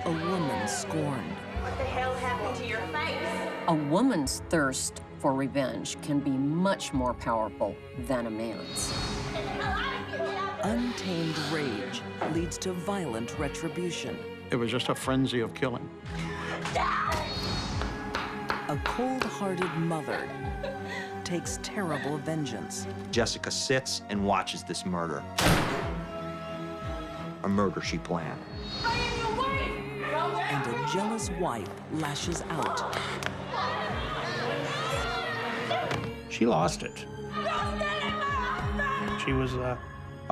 a woman scorned. What the hell happened to your face? A woman's thirst for revenge can be much more powerful than a man's. Untamed rage leads to violent retribution. It was just a frenzy of killing. A cold-hearted mother takes terrible vengeance. Jessica sits and watches this murder. A murder she planned. And a jealous wife lashes out. She lost it. She was a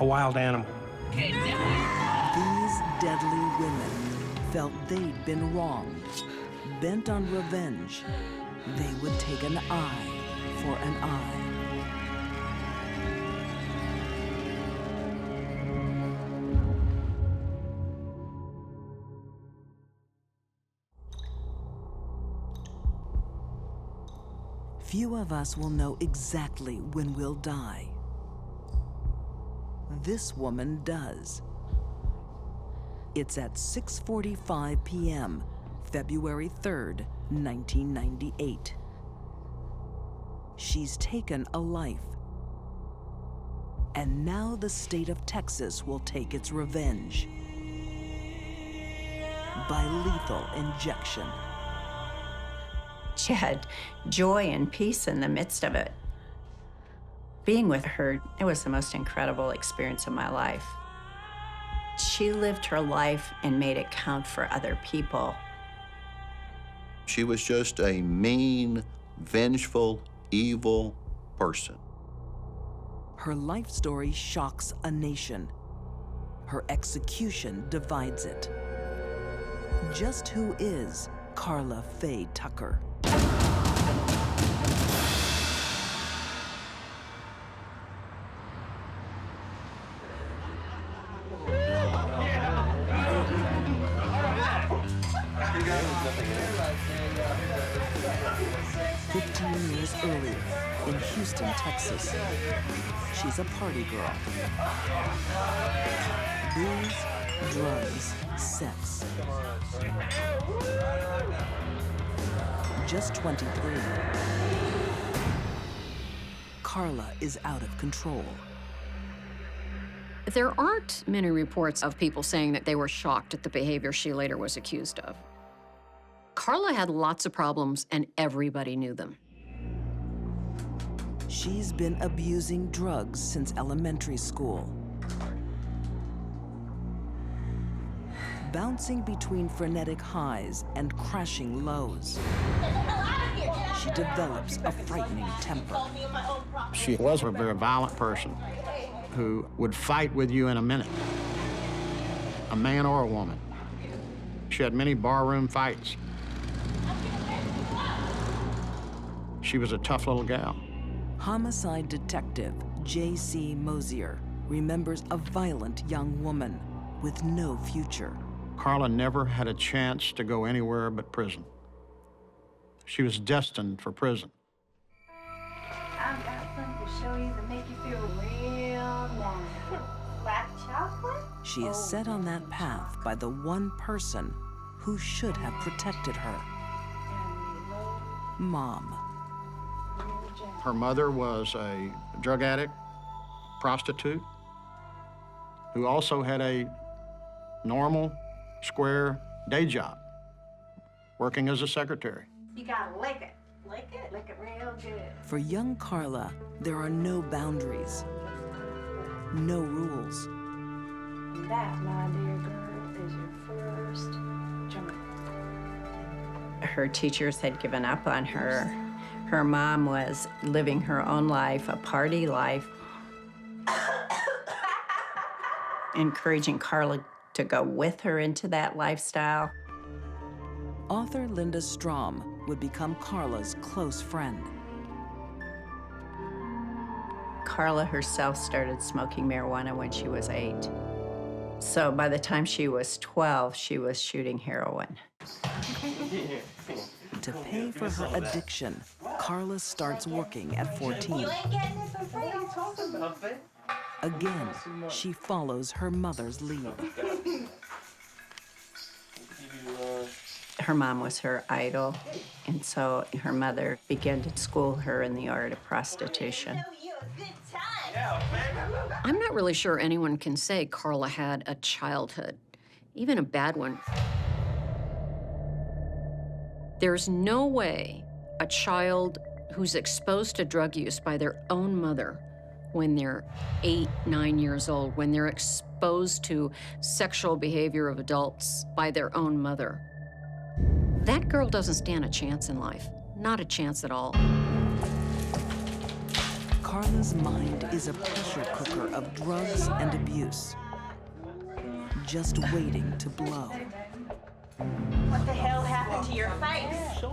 wild animal. These deadly women felt they'd been wronged. Bent on revenge, they would take an eye for an eye. Few of us will know exactly when we'll die. This woman does. It's at 6:45 p.m., February 3rd, 1998. She's taken a life. And now the state of Texas will take its revenge by lethal injection. She had joy and peace in the midst of it. Being with her, it was the most incredible experience of my life. She lived her life and made it count for other people. She was just a mean, vengeful, evil person. Her life story shocks a nation. Her execution divides it. Just who is Karla Faye Tucker? Years earlier, in Houston, Texas, she's a party girl. Booze, drugs, sex. Just 23. Karla is out of control. There aren't many reports of people saying that they were shocked at the behavior she later was accused of. Karla had lots of problems, and everybody knew them. She's been abusing drugs since elementary school. Bouncing between frenetic highs and crashing lows. She develops a frightening temper. She was a very violent person who would fight with you in a minute, a man or a woman. She had many barroom fights. She was a tough little gal. Homicide detective J.C. Mosier remembers a violent young woman with no future. Karla never had a chance to go anywhere but prison. She was destined for prison. I've got something to show you that make you feel real nice. Black chocolate? She is set on that path by the one person who should have protected her. Mom. Her mother was a drug addict, prostitute, who also had a normal, square day job, working as a secretary. You gotta lick it. Lick it? Lick it real good. For young Karla, there are no boundaries, no rules. That, my dear girl, is your first joint. Her teachers had given up on her. Her mom was living her own life, a party life, encouraging Karla to go with her into that lifestyle. Author Linda Strom would become Karla's close friend. Karla herself started smoking marijuana when she was 8. So by the time she was 12, she was shooting heroin. To pay for her addiction, Karla starts working at 14. You ain't getting it for free. Again, she follows her mother's lead. Her mom was her idol, and so her mother began to school her in the art of prostitution. I'm not really sure anyone can say Karla had a childhood, even a bad one. There's no way a child who's exposed to drug use by their own mother when they're 8, 9 years old, when they're exposed to sexual behavior of adults by their own mother, that girl doesn't stand a chance in life. Not a chance at all. Karla's mind is a pressure cooker of drugs and abuse, just waiting to blow. What the hell happened to your face?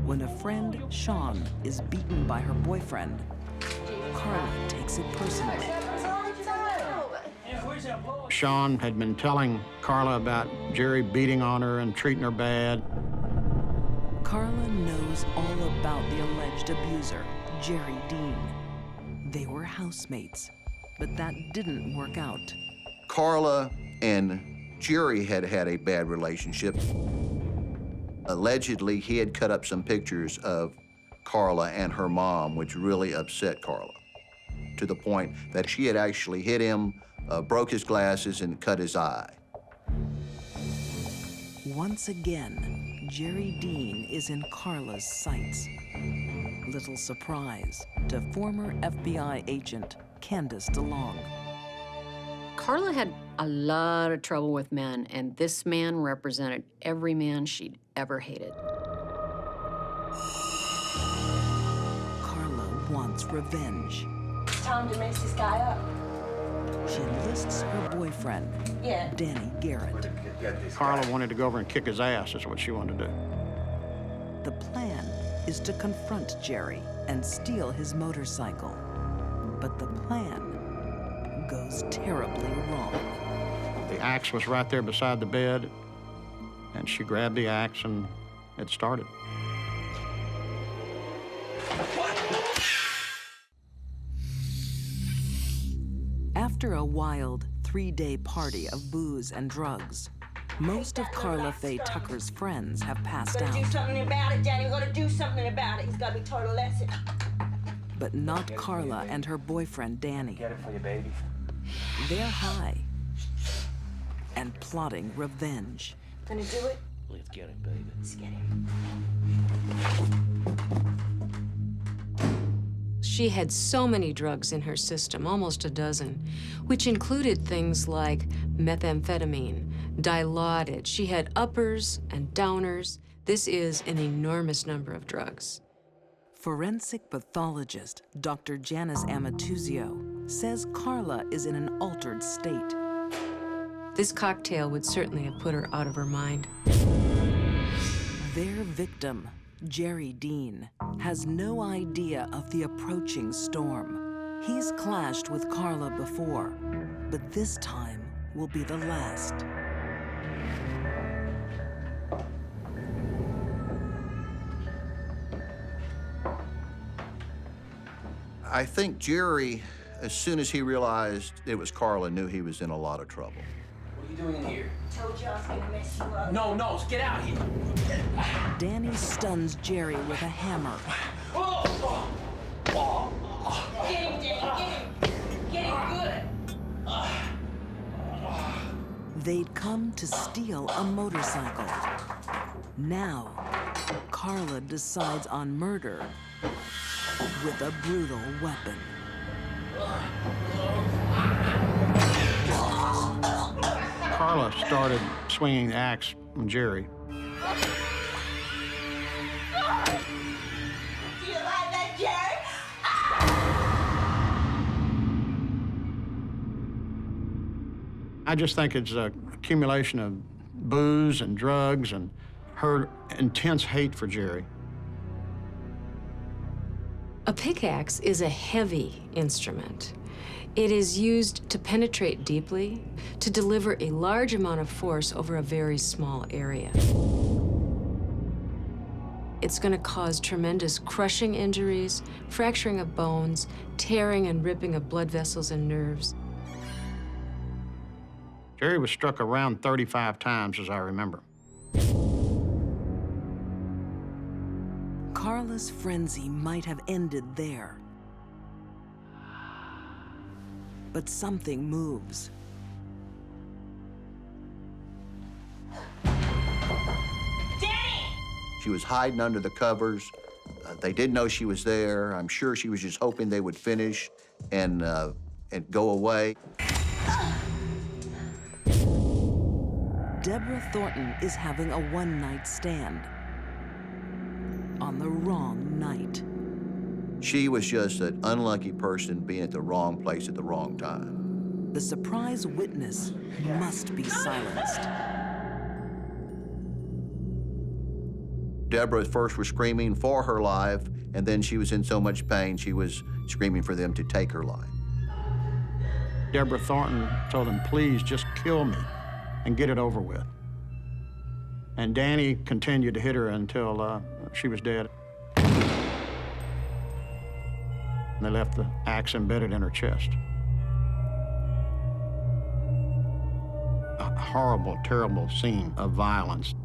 When a friend, Sean, is beaten by her boyfriend, Karla takes it personally. Sean had been telling Karla about Jerry beating on her and treating her bad. Karla knows all about the alleged abuser, Jerry Dean. They were housemates, but that didn't work out. Karla and Jerry had had a bad relationship. Allegedly, he had cut up some pictures of Karla and her mom, which really upset Karla, to the point that she had actually hit him, broke his glasses, and cut his eye. Once again, Jerry Dean is in Karla's sights. Little surprise to former FBI agent Candace DeLong. Karla had a lot of trouble with men, and this man represented every man she'd ever hated. Karla wants revenge. It's time to mess this guy up. She enlists her boyfriend, Yeah. Danny Garrett. Karla wanted to go over and kick his ass, is what she wanted to do. The plan is to confront Jerry and steal his motorcycle. But the plan goes terribly wrong. The axe was right there beside the bed, and she grabbed the axe and it started. After a wild 3-day party of booze and drugs, most of Karla Faye Tucker's friends have passed Gotta do out, something about it, Danny. We gotta do something about it. It's gotta be taught a lesson. but not Karla and her boyfriend Danny. Get it for you, baby. They're high and plotting revenge. Gonna do it? Let's get it, baby. Let's get it. She had so many drugs in her system, almost a dozen, which included things like methamphetamine, Dilaudid. She had uppers and downers. This is an enormous number of drugs. Forensic pathologist Dr. Janice Amatuzio says Karla is in an altered state. This cocktail would certainly have put her out of her mind. Their victim, Jerry Dean, has no idea of the approaching storm. He's clashed with Karla before, but this time will be the last. I think Jerry, as soon as he realized it was Karla, knew he was in a lot of trouble. What are you doing in here? Told you I was gonna mess you up. No, get out of here. Danny stuns Jerry with a hammer. Get him, Danny, get him. Get him good. They'd come to steal a motorcycle. Now, Karla decides on murder with a brutal weapon. Karla started swinging the axe on Jerry. Do you like that, Jerry? I just think it's an accumulation of booze and drugs and her intense hate for Jerry. A pickaxe is a heavy instrument. It is used to penetrate deeply, to deliver a large amount of force over a very small area. It's going to cause tremendous crushing injuries, fracturing of bones, tearing and ripping of blood vessels and nerves. Jerry was struck around 35 times, as I remember. Karla's frenzy might have ended there. But something moves. She was hiding under the covers. They didn't know she was there. I'm sure she was just hoping they would finish and go away. Deborah Thornton is having a one-night stand on the wrong night. She was just an unlucky person being at the wrong place at the wrong time. The surprise witness must be silenced. Deborah first was screaming for her life, and then she was in so much pain, she was screaming for them to take her life. Deborah Thornton told them, please just kill me and get it over with. And Danny continued to hit her until she was dead. And they left the axe embedded in her chest. A horrible, terrible scene of violence.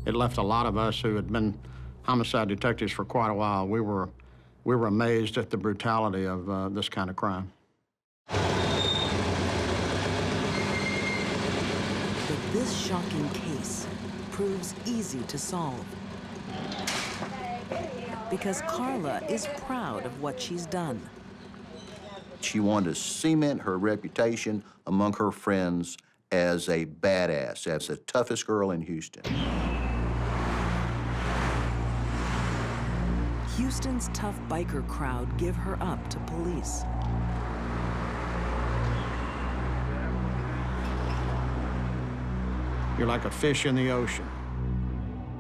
It left a lot of us who had been homicide detectives for quite a while. We were amazed at the brutality of this kind of crime. But this shocking case proves easy to solve. Because Karla is proud of what she's done. She wanted to cement her reputation among her friends as a badass, as the toughest girl in Houston. Houston's tough biker crowd give her up to police. You're like a fish in the ocean.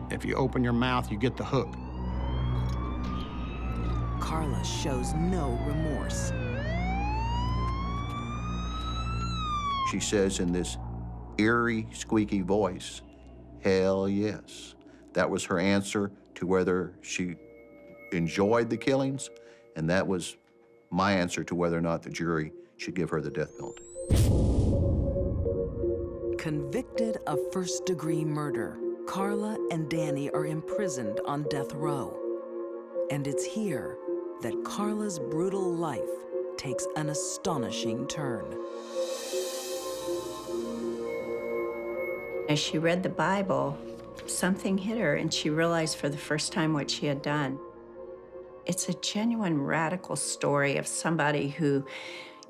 If you open your mouth, you get the hook. Karla shows no remorse. She says in this eerie, squeaky voice, hell yes. That was her answer to whether she enjoyed the killings, and that was my answer to whether or not the jury should give her the death penalty. Convicted of first-degree murder, Karla and Danny are imprisoned on death row. And it's here that Karla's brutal life takes an astonishing turn. As she read the Bible, something hit her, and she realized for the first time what she had done. It's a genuine radical story of somebody who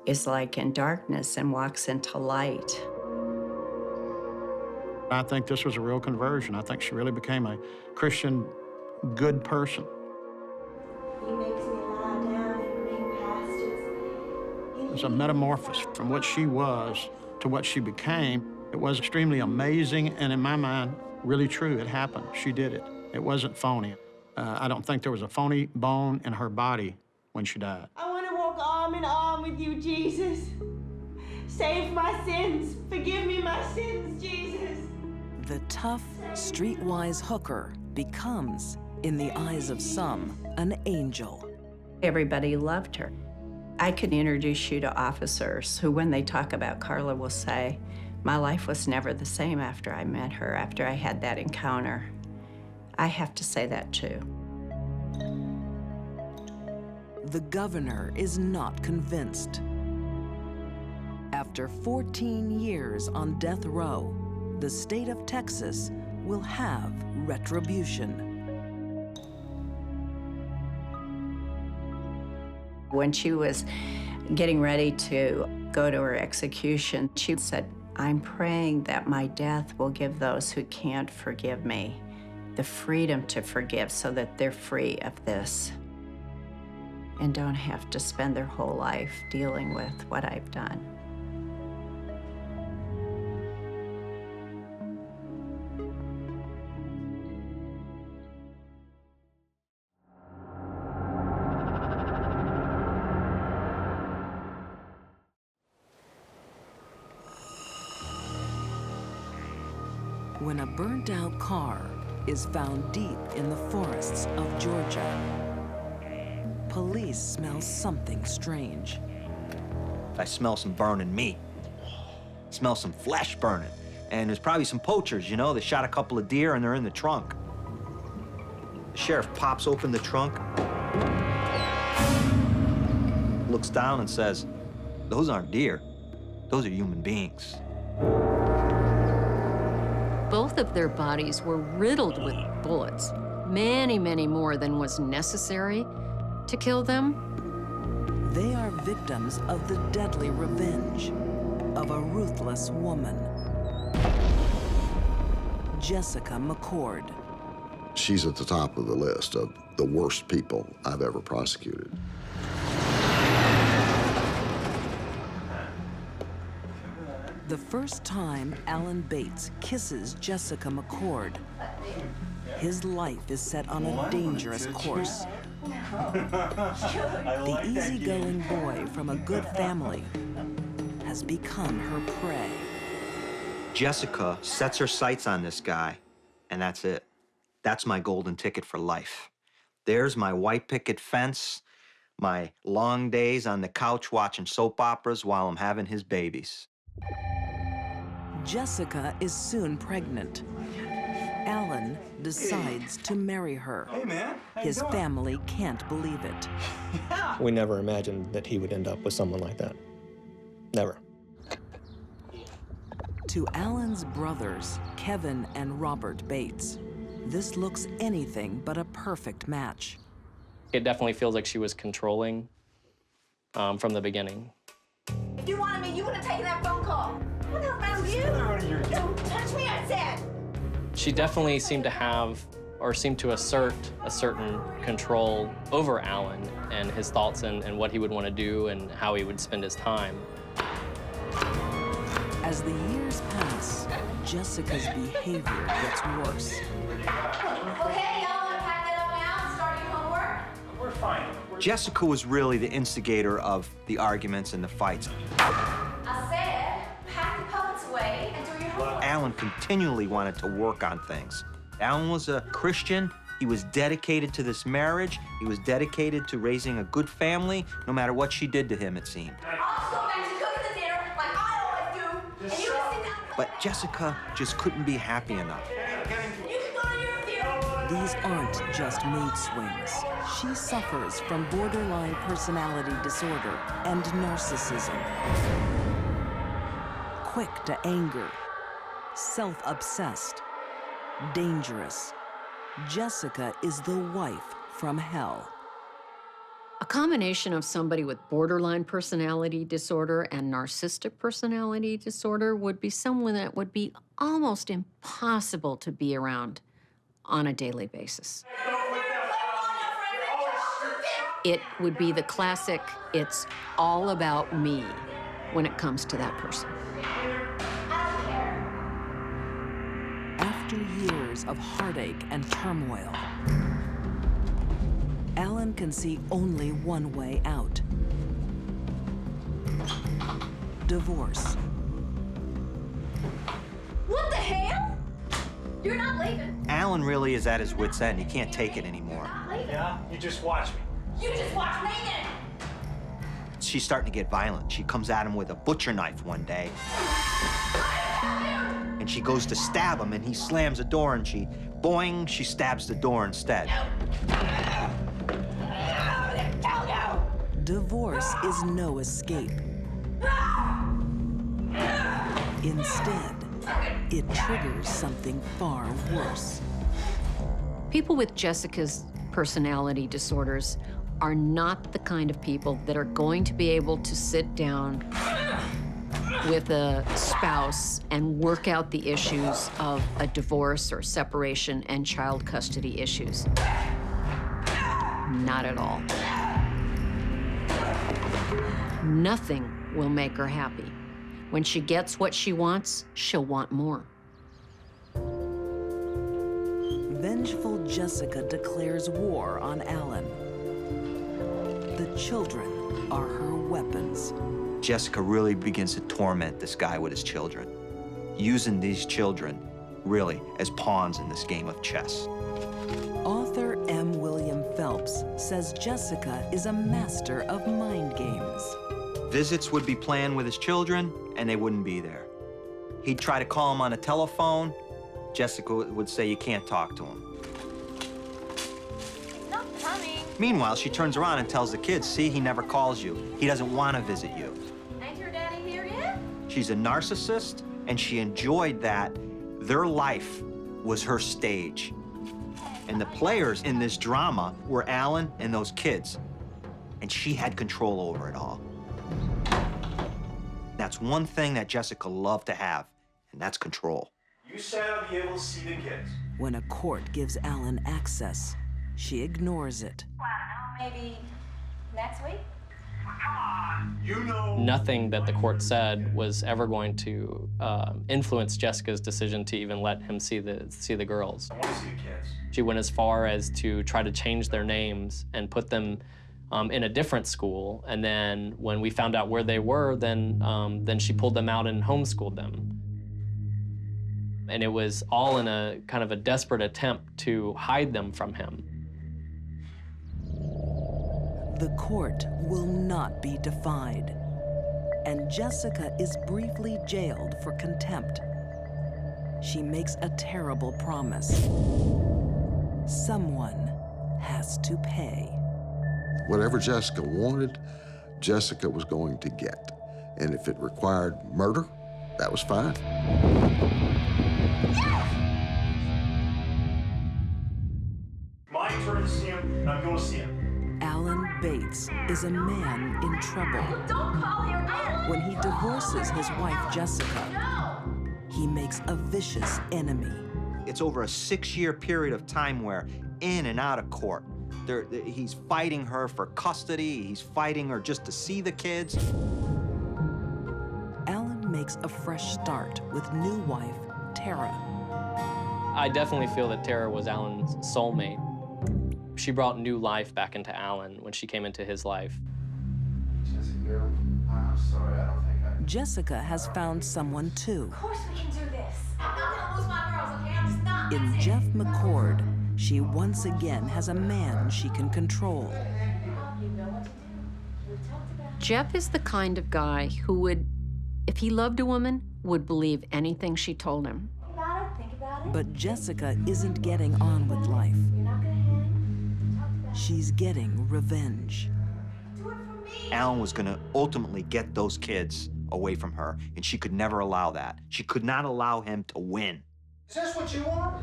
is like in darkness and walks into light. I think this was a real conversion. I think she really became a Christian, good person. He makes me lie down in green pastures. It was a metamorphosis from what she was to what she became. It was extremely amazing, and in my mind, really true. It happened. She did it. It wasn't phony. I don't think there was a phony bone in her body when she died. I want to walk arm in arm with you, Jesus. Save my sins. Forgive me my sins, Jesus. The tough, streetwise hooker becomes, in the eyes of some, an angel. Everybody loved her. I could introduce you to officers who, when they talk about Karla, will say, my life was never the same after I met her, after I had that encounter. I have to say that too. The governor is not convinced. After 14 years on death row, the state of Texas will have retribution. When she was getting ready to go to her execution, she said, I'm praying that my death will give those who can't forgive me the freedom to forgive so that they're free of this and don't have to spend their whole life dealing with what I've done. When a burnt-out car is found deep in the forests of Georgia, police smell something strange. I smell some burning meat. Smell some flesh burning. And there's probably some poachers, you know, they shot a couple of deer and they're in the trunk. Sheriff pops open the trunk, looks down and says, "Those aren't deer, those are human beings." Both of their bodies were riddled with bullets, many, many more than was necessary to kill them. They are victims of the deadly revenge of a ruthless woman. Jessica McCord. She's at the top of the list of the worst people I've ever prosecuted. The first time Alan Bates kisses Jessica McCord, his life is set on a dangerous course. The easygoing boy from a good family has become her prey. Jessica sets her sights on this guy, and that's it. That's my golden ticket for life. There's my white picket fence, my long days on the couch watching soap operas while I'm having his babies. Jessica is soon pregnant. Alan decides to marry her. Hey, man. How you His doing? family can't believe it. We never imagined that he would end up with someone like that. Never. To Alan's brothers, Kevin and Robert Bates, this looks anything but a perfect match. It definitely feels like she was controlling from the beginning. If you wanted me, you would have taken that phone call. What the hell's the matter with you? Don't touch me, I said. She definitely seemed to have, or seemed to assert, a certain control over Alan and his thoughts and what he would want to do and how he would spend his time. As the years pass, Jessica's behavior gets worse. Okay, y'all want to pack that up now and start your homework? We're fine. Jessica was really the instigator of the arguments and the fights. I said, pack the puppets away and do your homework. Alan continually wanted to work on things. Alan was a Christian. He was dedicated to this marriage. He was dedicated to raising a good family, no matter what she did to him, it seemed. I'll just go back to cooking the dinner like I always do. And you can sit down and But Jessica just couldn't be happy enough. you can go to your theater. These aren't just mood swings. She suffers from borderline personality disorder and narcissism. Quick to anger, self-obsessed, dangerous. Jessica is the wife from hell. A combination of somebody with borderline personality disorder and narcissistic personality disorder would be someone that would be almost impossible to be around on a daily basis. It would be the classic, it's all about me when it comes to that person. After years of heartache and turmoil, Alan can see only one way out. Divorce. What the hell? You're not leaving. Alan really is at his wit's end. He can't take it anymore. Not leaving. Yeah, you just watch me. You just watch me then. She's starting to get violent. She comes at him with a butcher knife one day. And she goes to stab him, and he slams the door, and she, boing, she stabs the door instead. Divorce is no escape. Instead, it triggers something far worse. People with Jessica's personality disorders are not the kind of people that are going to be able to sit down with a spouse and work out the issues of a divorce or separation and child custody issues. Not at all. Nothing will make her happy. When she gets what she wants, she'll want more. Vengeful Jessica declares war on Alan. The children are her weapons. Jessica really begins to torment this guy with his children, using these children really as pawns in this game of chess. Author M. William Phelps says Jessica is a master of mind games. Visits would be planned with his children, and they wouldn't be there. He'd try to call him on a telephone. Jessica would say, you can't talk to him. Meanwhile, she turns around and tells the kids, see, he never calls you. He doesn't want to visit you. Ain't your daddy here yet? She's a narcissist, and she enjoyed that their life was her stage. And the players in this drama were Alan and those kids. And she had control over it all. That's one thing that Jessica loved to have, and that's control. You said I'll be able to see the kids. When a court gives Alan access, she ignores it. Well, I don't know, maybe next week? You know. Nothing that the court said was ever going to influence Jessica's decision to even let him see the girls. I want to see the kids. She went as far as to try to change their names and put them in a different school. And then when we found out where they were, then she pulled them out and homeschooled them. And it was all in a kind of a desperate attempt to hide them from him. The court will not be defied, and Jessica is briefly jailed for contempt. She makes a terrible promise. Someone has to pay. Whatever Jessica wanted, Jessica was going to get. And if it required murder, that was fine. My turn to see him, and I'm going to see him. Alan Bates is a man in trouble. Don't call here again! When he divorces his wife, Jessica, he makes a vicious enemy. It's over a 6-year period of time where in and out of court, he's fighting her for custody, he's fighting her just to see the kids. Alan makes a fresh start with new wife, Tara. I definitely feel that Tara was Alan's soulmate. She brought new life back into Alan when she came into his life. Jessica, I'm sorry, I don't think I... Jessica has found someone too. Of course we can do this. I'm not gonna lose my girls, okay? I'm just not. In That's it. Jeff McCord, she once again has a man she can control. You know what to do. We've talked about it. Jeff is the kind of guy who would, if he loved a woman, would believe anything she told him. Think about it, think about it. But Jessica isn't getting on with life. You're not gonna hang. We talked about it. She's getting revenge. Do it for me. Alan was gonna ultimately get those kids away from her, and she could never allow that. She could not allow him to win. Is this what you want?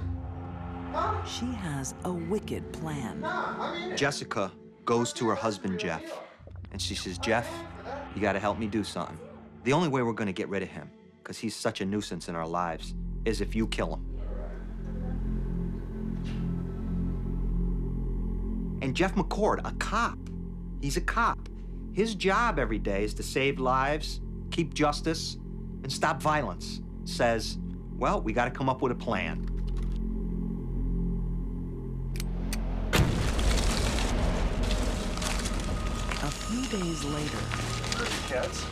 Huh? She has a wicked plan. Nah, I mean it. Jessica goes to her husband, Jeff, and she says, Jeff, you gotta help me do something. The only way we're gonna get rid of him, because he's such a nuisance in our lives, is if you kill him. And Jeff McCord, a cop, he's a cop. His job every day is to save lives, keep justice, and stop violence. Says, well, we gotta come up with a plan. A few days later, Where's the kids?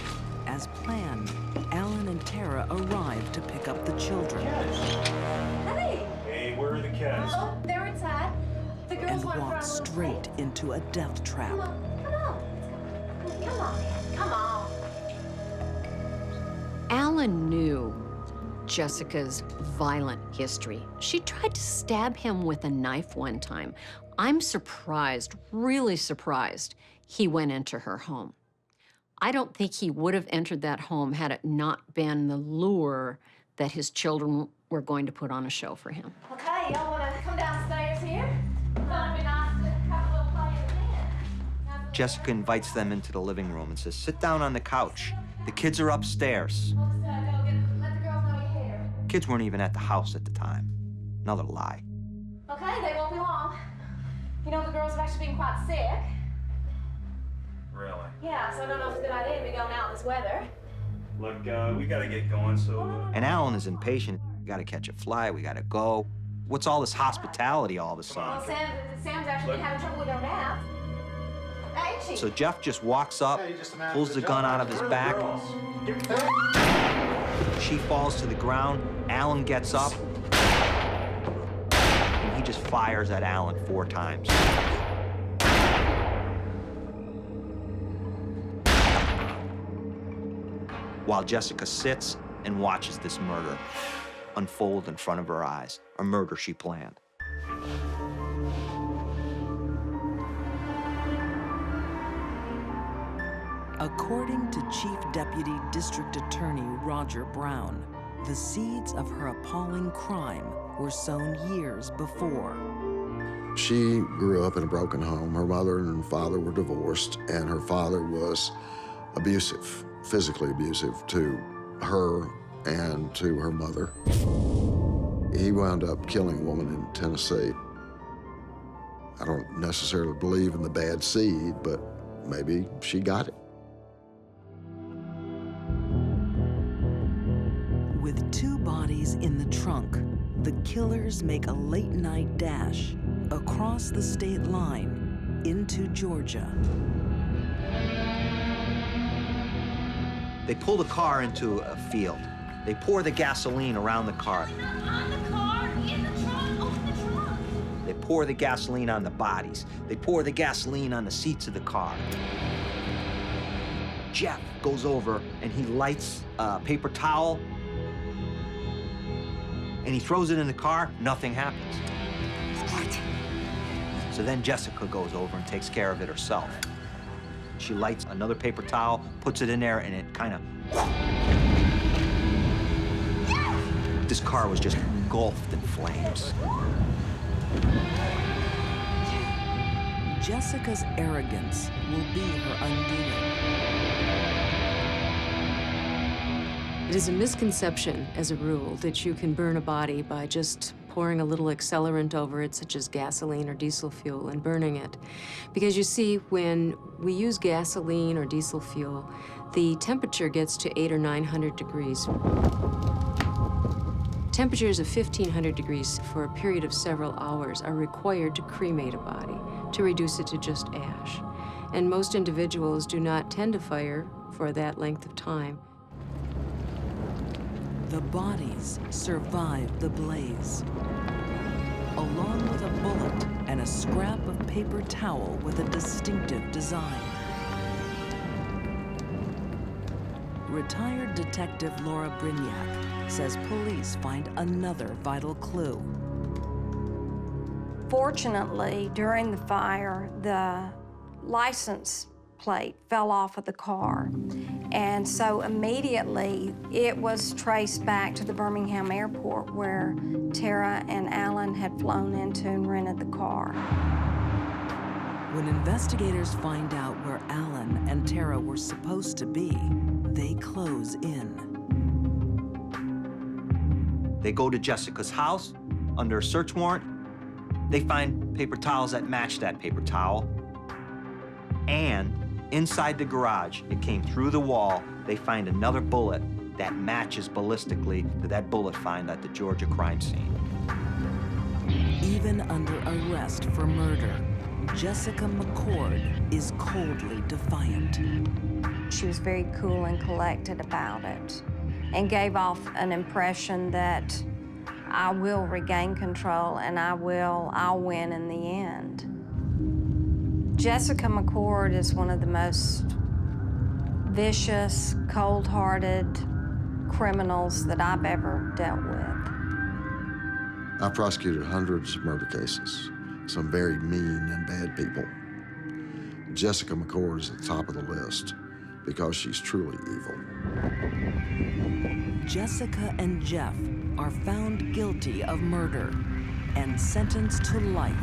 as planned, Alan and Tara arrive to pick up the children Hey! Hey, where are the kids? Oh, they're inside. The girls and want walk to straight into a death trap. Come on, come on. Come on, man. Come on. Alan knew Jessica's violent history. She tried to stab him with a knife one time. I'm surprised, really surprised, he went into her home. I don't think he would have entered that home had it not been the lure that his children were going to put on a show for him. Okay, y'all want to come downstairs here? Thought it'd be nice to have a little play at the end. Jessica invites them into the living room and says, sit down on the couch. The kids are upstairs. Let the girls know you're here. Kids weren't even at the house at the time. Another lie. Okay, they won't be long. You know, the girls have actually been quite sick. Really? Yeah, so I don't know if it's a good idea to be going out in this weather. Look, we gotta get going, so... And Alan is impatient. We gotta catch a flight, we gotta go. What's all this hospitality all of a Well, sudden? Sam's actually been having trouble with her nap. Ain't she? So Jeff just walks up, pulls the gun out of his back. She falls to the ground. Alan gets up. And he just fires at Alan 4 times. While Jessica sits and watches this murder unfold in front of her eyes, a murder she planned. According to Chief Deputy District Attorney Roger Brown, the seeds of her appalling crime were sown years before. She grew up in a broken home. Her mother and father were divorced, and her father was abusive, physically abusive to her and to her mother. He wound up killing a woman in Tennessee. I don't necessarily believe in the bad seed, but maybe she got it. With 2 bodies in the trunk, the killers make a late-night dash across the state line into Georgia. They pull the car into a field. They pour the gasoline around the car. On the car, in the trunk, open the trunk. They pour the gasoline on the bodies. They pour the gasoline on the seats of the car. Jeff goes over and he lights a paper towel and he throws it in the car. Nothing happens. So then Jessica goes over and takes care of it herself. She lights another paper towel, puts it in there, and it kind of... This car was just engulfed in flames. Jessica's arrogance will be her undoing. It is a misconception, as a rule, that you can burn a body by just pouring a little accelerant over it, such as gasoline or diesel fuel, and burning it. Because you see, when we use gasoline or diesel fuel, the temperature gets to 800 or 900 degrees. Temperatures of 1,500 degrees for a period of several hours are required to cremate a body, to reduce it to just ash. And most individuals do not tend to fire for that length of time. The bodies survived the blaze, along with a bullet and a scrap of paper towel with a distinctive design. Retired Detective Laura Brignac says police find another vital clue. Fortunately, during the fire, the license plate fell off of the car. And so immediately it was traced back to the Birmingham airport where Tara and Alan had flown into and rented the car. When investigators find out where Alan and Tara were supposed to be, they close in. They go to Jessica's house under a search warrant. They find paper towels that match that paper towel. And inside the garage, it came through the wall, they find another bullet that matches ballistically to that bullet find at the Georgia crime scene. Even under arrest for murder, Jessica McCord is coldly defiant. She was very cool and collected about it and gave off an impression that I will regain control and I'll win in the end. Jessica McCord is one of the most vicious, cold-hearted criminals that I've ever dealt with. I prosecuted hundreds of murder cases, some very mean and bad people. Jessica McCord is at the top of the list because she's truly evil. Jessica and Jeff are found guilty of murder and sentenced to life.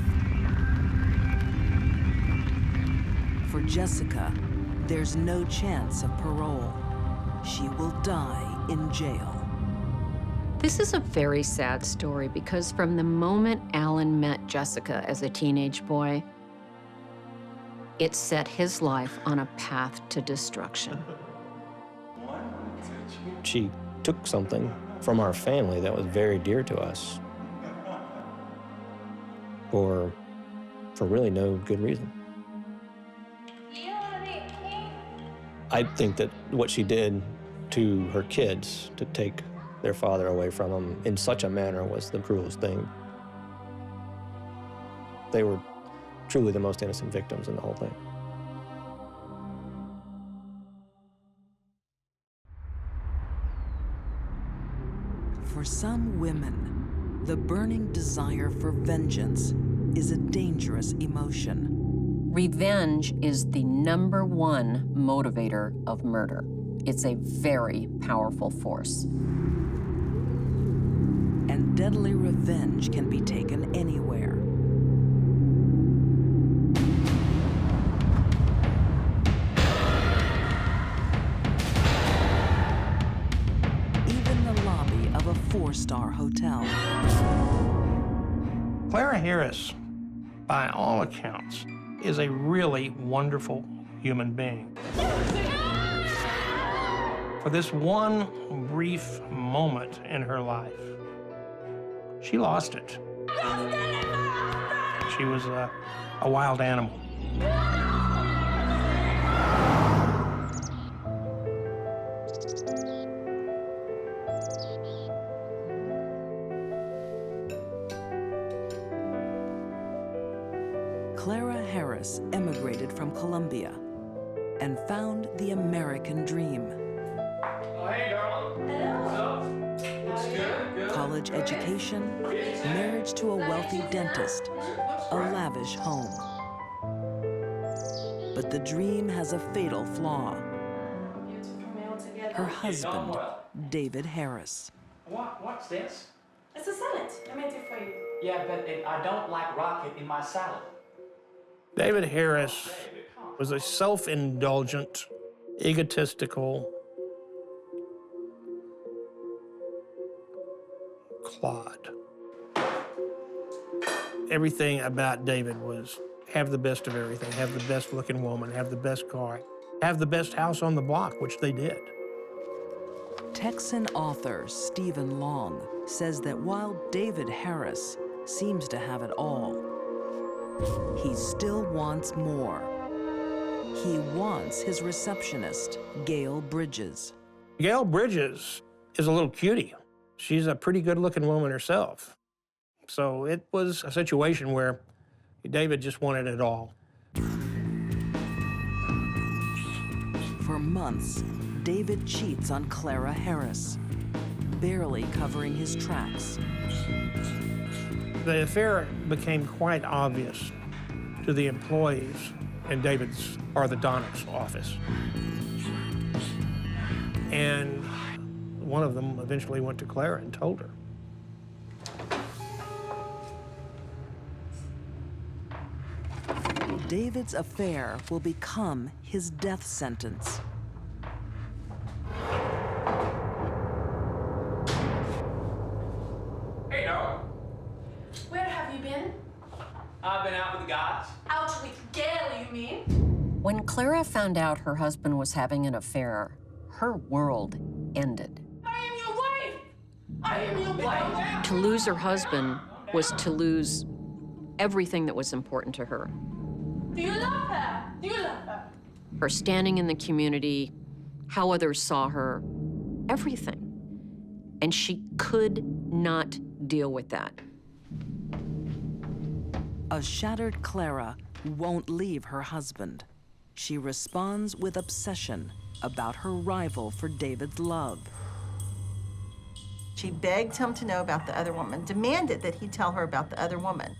For Jessica, there's no chance of parole. She will die in jail. This is a very sad story because from the moment Alan met Jessica as a teenage boy, it set his life on a path to destruction. She took something from our family that was very dear to us for really no good reason. I think that what she did to her kids, to take their father away from them in such a manner, was the cruelest thing. They were truly the most innocent victims in the whole thing. For some women, the burning desire for vengeance is a dangerous emotion. Revenge is the #1 motivator of murder. It's a very powerful force. And deadly revenge can be taken anywhere. Even the lobby of a 4-star hotel. Clara Harris, by all accounts, is a really wonderful human being. For this one brief moment in her life, she lost it. She was a wild animal. Clara Harris emigrated from Colombia and found the American dream. Oh, hey, girl. Hello. Looks good. College education, marriage to a wealthy dentist, a lavish home. But the dream has a fatal flaw. Her husband, David Harris. What's this? It's a salad. I made it for you. Yeah, but I don't like rocket in my salad. David Harris was a self-indulgent, egotistical clod. Everything about David was have the best of everything, have the best looking woman, have the best car, have the best house on the block, which they did. Texan author Stephen Long says that while David Harris seems to have it all, he still wants more. He wants his receptionist, Gail Bridges. Gail Bridges is a little cutie. She's a pretty good-looking woman herself. So it was a situation where David just wanted it all. For months, David cheats on Clara Harris, barely covering his tracks. The affair became quite obvious to the employees in David's orthodontics office. And one of them eventually went to Clara and told her. David's affair will become his death sentence. Hey, Noah. Where have you been? I've been out with the guys. Out with Gail, you mean? When Clara found out her husband was having an affair, her world ended. I am your wife! I am your wife! To lose her husband was to lose everything that was important to her. Do you love her? Do you love her? Her standing in the community, how others saw her, everything. And she could not deal with that. A shattered Clara won't leave her husband. She responds with obsession about her rival for David's love. She begged him to know about the other woman, demanded that he tell her about the other woman.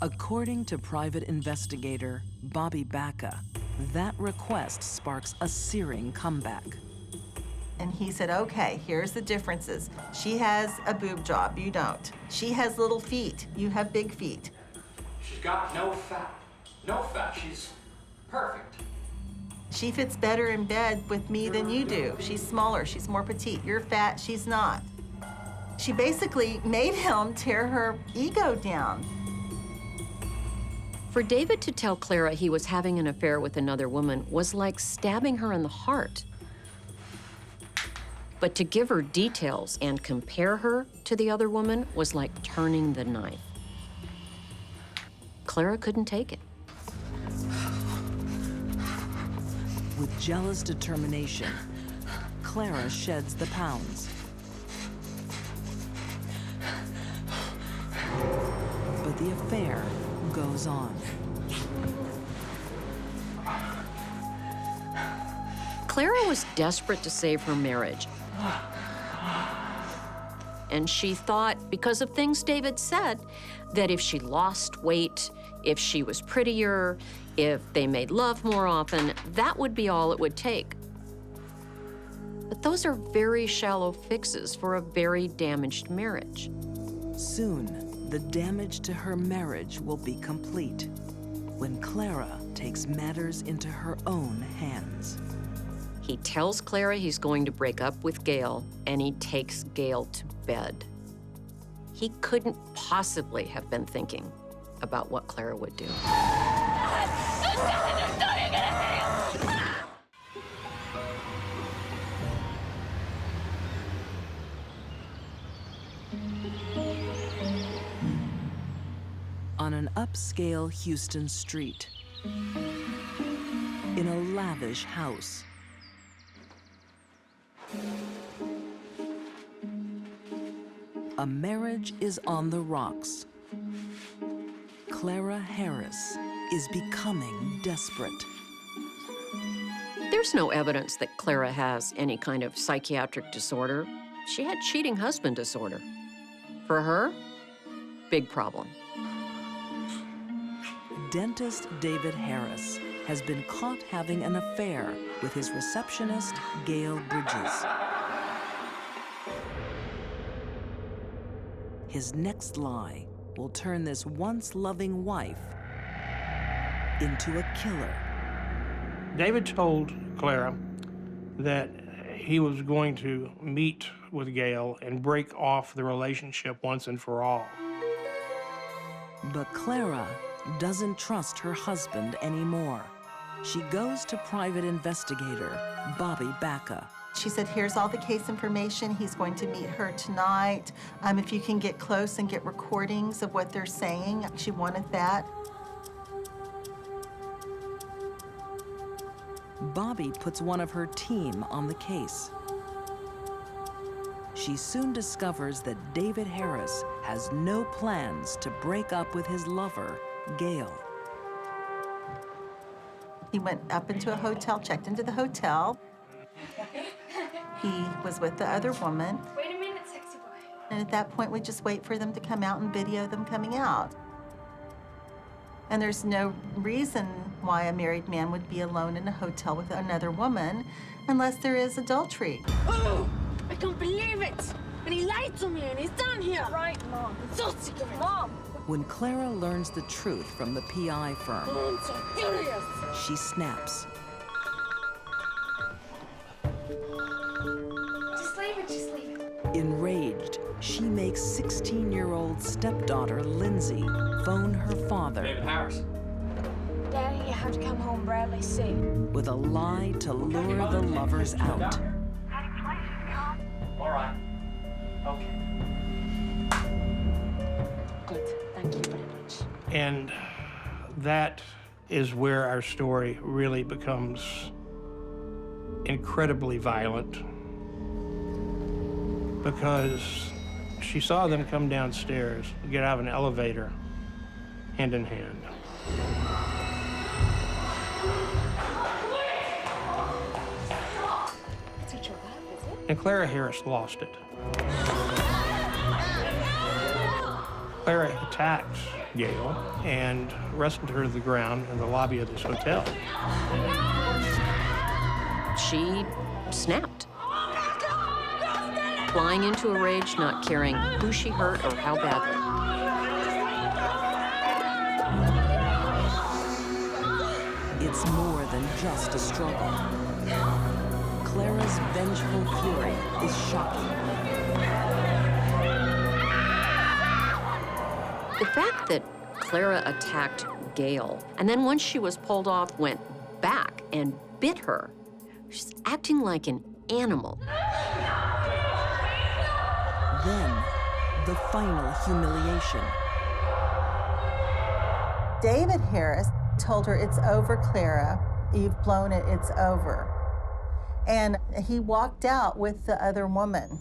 According to private investigator Bobby Baca, that request sparks a searing comeback. And he said, okay, here's the differences. She has a boob job, you don't. She has little feet, you have big feet. She's got no fat. No fat. She's perfect. She fits better in bed with me than you do. She's smaller, she's more petite. You're fat, she's not. She basically made him tear her ego down. For David to tell Clara he was having an affair with another woman was like stabbing her in the heart. But to give her details and compare her to the other woman was like turning the knife. Clara couldn't take it. With jealous determination, Clara sheds the pounds. But the affair goes on. Clara was desperate to save her marriage. And she thought, because of things David said, that if she lost weight, If she was prettier, if they made love more often, that would be all it would take. But those are very shallow fixes for a very damaged marriage. Soon, the damage to her marriage will be complete when Clara takes matters into her own hands. He tells Clara he's going to break up with Gail, and he takes Gail to bed. He couldn't possibly have been thinking about what Clara would do. On an upscale Houston street, in a lavish house, a marriage is on the rocks. Clara Harris is becoming desperate. There's no evidence that Clara has any kind of psychiatric disorder. She had cheating husband disorder. For her, big problem. Dentist David Harris has been caught having an affair with his receptionist, Gail Bridges. His next lie will turn this once loving wife into a killer. David told Clara that he was going to meet with Gail and break off the relationship once and for all. But Clara doesn't trust her husband anymore. She goes to private investigator Bobby Baca. She said, here's all the case information. He's going to meet her tonight. If you can get close and get recordings of what they're saying. She wanted that. Bobby puts one of her team on the case. She soon discovers that David Harris has no plans to break up with his lover, Gail. He went up into a hotel, checked into the hotel. He was with the other woman. Wait a minute, sexy boy. And at that point, we just wait for them to come out and video them coming out. And there's no reason why a married man would be alone in a hotel with another woman unless there is adultery. Oh, I can't believe it. And he lied to me and he's down here. Right, Mom. I'm so sick of it. Mom. When Clara learns the truth from the PI firm, I'm so furious. she snaps. Just leave it, just leave it. Enraged, she makes 16-year-old stepdaughter Lindsay phone her father David Harris. Daddy, you have to come home. Bradley's sick. with a lie to lure the lovers out. All right. Okay. Good. Thank you very much. And that is where our story really becomes incredibly violent, because she saw them come downstairs, get out of an elevator, hand in hand. And Clara Harris lost it. Clara attacked Gail and wrestled her to the ground in the lobby of this hotel. She snapped. Flying into a rage, not caring who she hurt or how badly. It's more than just a struggle. Clara's vengeful fury is shocking. The fact that Clara attacked Gail, and then once she was pulled off, went back and bit her, she's acting like an animal. Then, the final humiliation. David Harris told her, it's over, Clara. You've blown it, it's over. And he walked out with the other woman.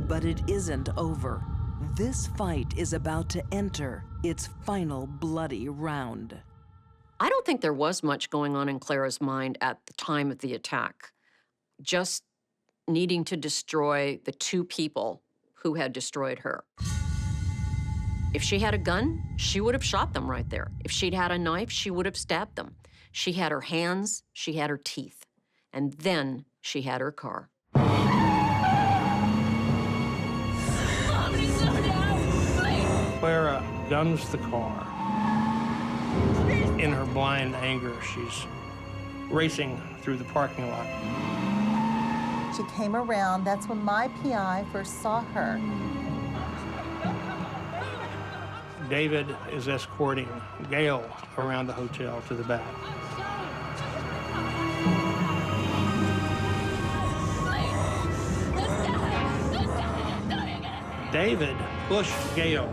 But it isn't over. This fight is about to enter its final bloody round. I don't think there was much going on in Clara's mind at the time of the attack. Just needing to destroy the two people who had destroyed her. If she had a gun, she would have shot them right there. If she'd had a knife, she would have stabbed them. She had her hands, she had her teeth, and then she had her car. Clara guns the car. In her blind anger, she's racing through the parking lot. She came around. That's when my PI first saw her. David is escorting Gail around the hotel to the back. David pushed Gail.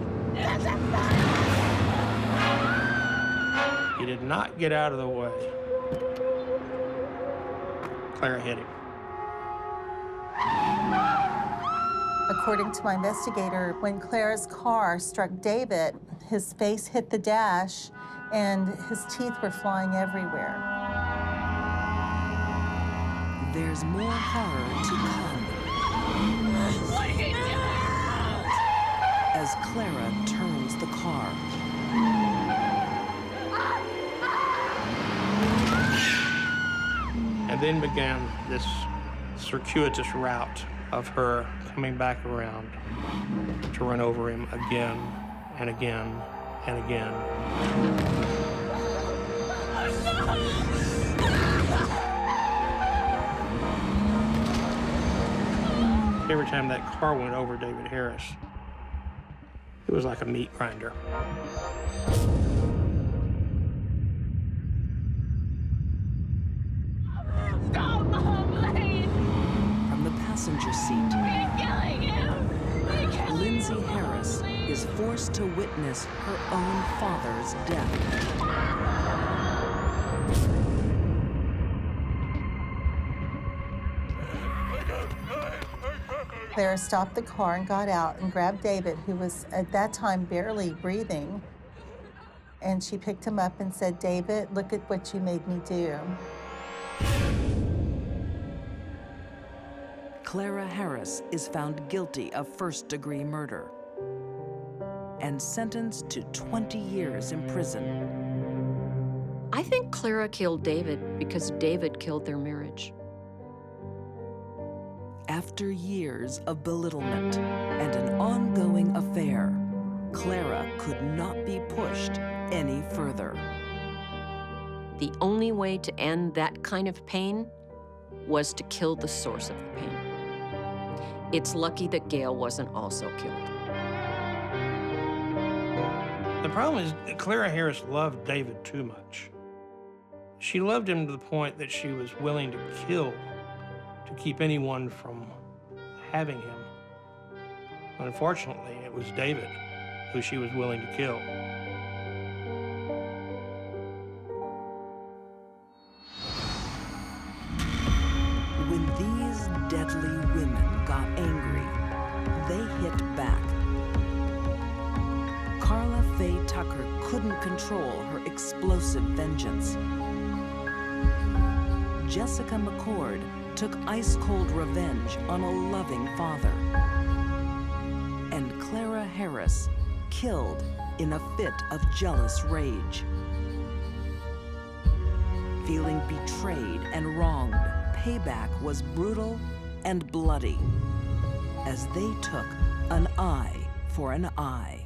He did not get out of the way. Clara hit him. According to my investigator, when Clara's car struck David, his face hit the dash and his teeth were flying everywhere. There's more horror to come. As Clara turns the car. And then began this circuitous route of her coming back around to run over him again and again and again. Every time that car went over David Harris, it was like a meat grinder. From the passenger seat, Lindsay Harris is forced to witness her own father's death. Clara stopped the car and got out and grabbed David, who was at that time barely breathing. And she picked him up and said, "David, look at what you made me do." Clara Harris is found guilty of first-degree murder and sentenced to 20 years in prison. I think Clara killed David because David killed their marriage. After years of belittlement and an ongoing affair, Clara could not be pushed any further. The only way to end that kind of pain was to kill the source of the pain. It's lucky that Gail wasn't also killed. The problem is that Clara Harris loved David too much. She loved him to the point that she was willing to kill to keep anyone from having him. Unfortunately, it was David who she was willing to kill. When these deadly women got angry, they hit back. Karla Faye Tucker couldn't control her explosive vengeance. Jessica McCord took ice-cold revenge on a loving father. And Clara Harris killed in a fit of jealous rage. Feeling betrayed and wronged, payback was brutal and bloody as they took an eye for an eye.